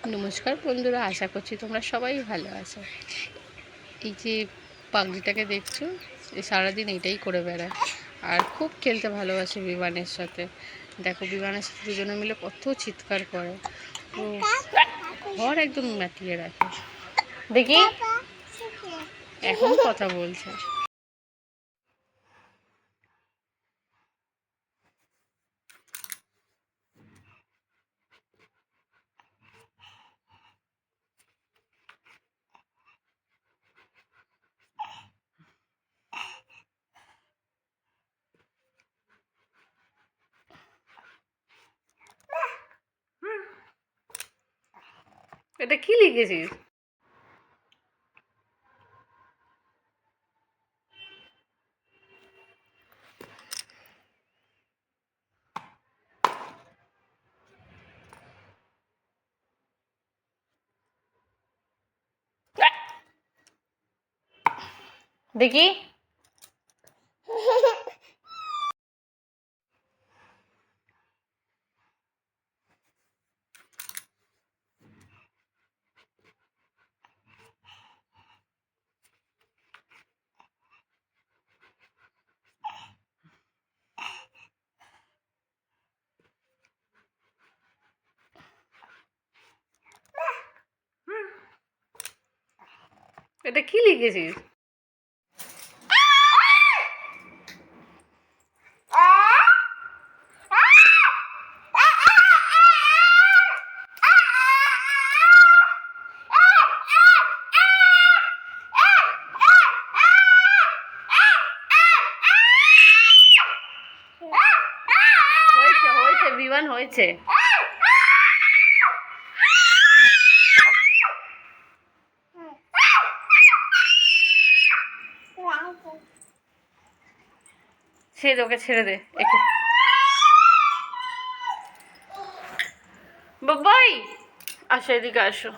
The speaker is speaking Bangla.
নমস্কার বন্ধুরা, আশা করছি তোমরা সবাই ভালো আছো। এই যে পাগলিটাকে দেখছো, এই সারাদিন এটাই করে বেড়ায় আর খুব খেলতে ভালোবাসে বিমানের সাথে। দেখো বিমানের সাথে দুজনে মিলে কত চিৎকার করে, তো ঘর একদম মাতিয়ে রাখে। দেখি এখন কথা বলছে। এটা কি লিখেছিস? দেখি এটা কি লিখেছিস? হয়েছে হয়েছে বিমান হয়েছে। ছেড়ে দে, ওকে ছেড়ে দে একে। বাবাই আসো, এদিকে আসো।